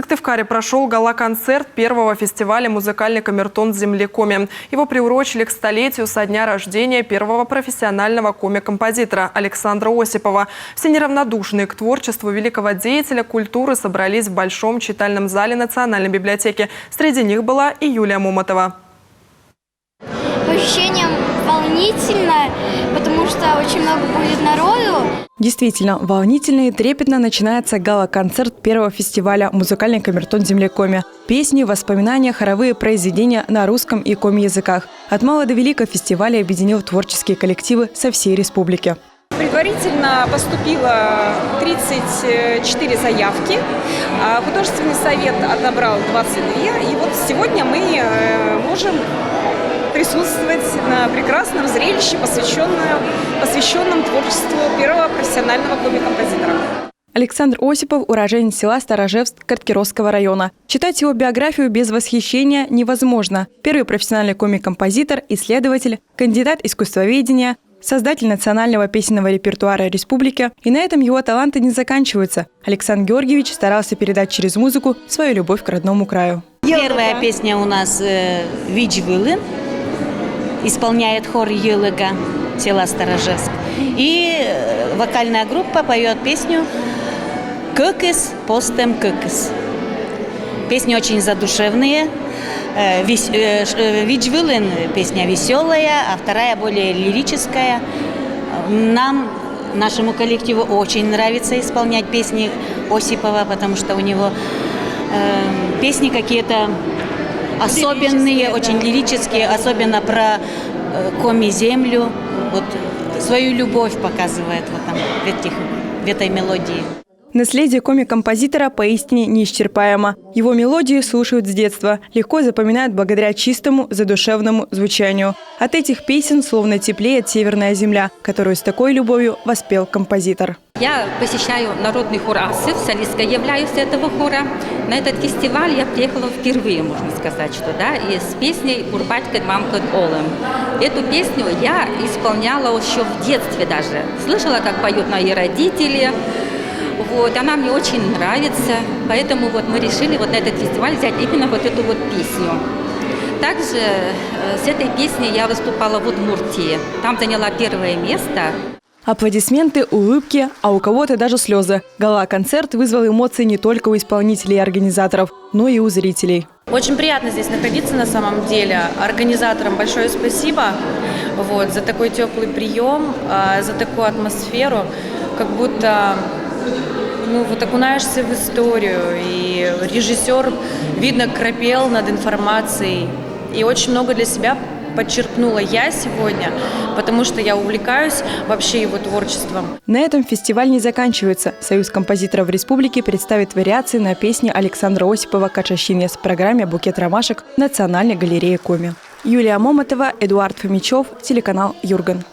Сыктывкаре прошел гала-концерт первого фестиваля «Музыкальный камертон Землекоми». Его приурочили к столетию со дня рождения первого профессионального коми-композитора Александра Осипова. Все неравнодушные к творчеству великого деятеля культуры собрались в большом читальном зале Национальной библиотеки. Среди них была и Юлия Момотова. По ощущениям волнительно, потому что очень много будет народу. Действительно, волнительно и трепетно начинается гала-концерт первого фестиваля «Музыкальный камертон Землекоми». Песни, воспоминания, хоровые произведения на русском и коми-языках. От мала до велика фестиваля объединил творческие коллективы со всей республики. Предварительно поступило 34 заявки, художественный совет отобрал 22, и вот сегодня мы можем присутствовать на прекрасном зрелище, посвященном творчеству первого профессионального коми-композитора. Александр Осипов – уроженец села Старожевск Карткировского района. Читать его биографию без восхищения невозможно. Первый профессиональный коми-композитор, исследователь, кандидат искусствоведения, создатель национального песенного репертуара республики. И на этом его таланты не заканчиваются. Александр Георгиевич старался передать через музыку свою любовь к родному краю. Первая песня у нас «Вич Вылын». Исполняет хор Елыга, села Старожевск. И вокальная группа поет песню «Кыкыс, постем кыкыс». Песни очень задушевные. «Вич Вылын» песня веселая, а вторая более лирическая. Нашему коллективу очень нравится исполнять песни Осипова, потому что у него песни какие-то особенные, очень лирические, особенно про коми-землю. Вот свою любовь показывает в этой мелодии. Наследие коми-композитора поистине неисчерпаемо. Его мелодии слушают с детства, легко запоминают благодаря чистому, задушевному звучанию. От этих песен словно теплеет северная земля, которую с такой любовью воспел композитор. Я посещаю народный хор «Асыв», солисткой являюсь этого хора. На этот фестиваль я приехала впервые, можно сказать, что да, и с песней «Урбатькад мамкад олым». Эту песню я исполняла еще в детстве даже. Слышала, как поют мои родители. Вот, она мне очень нравится, поэтому вот мы решили вот на этот фестиваль взять именно вот эту вот песню. Также с этой песней я выступала в Удмуртии. Там заняла первое место. Аплодисменты, улыбки, а у кого-то даже слезы. Гала-концерт вызвал эмоции не только у исполнителей и организаторов, но и у зрителей. Очень приятно здесь находиться на самом деле. Организаторам большое спасибо за такой теплый прием, за такую атмосферу, как будто окунаешься в историю, и режиссер, видно, корпел над информацией. И очень много для себя подчеркнула я сегодня, потому что я увлекаюсь вообще его творчеством. На этом фестиваль не заканчивается. Союз композиторов республики представит вариации на песни Александра Осипова «Качащине» в программе «Букет ромашек» Национальной галереи Коми. Юлия Момотова, Эдуард Фомичев, телеканал Юрган.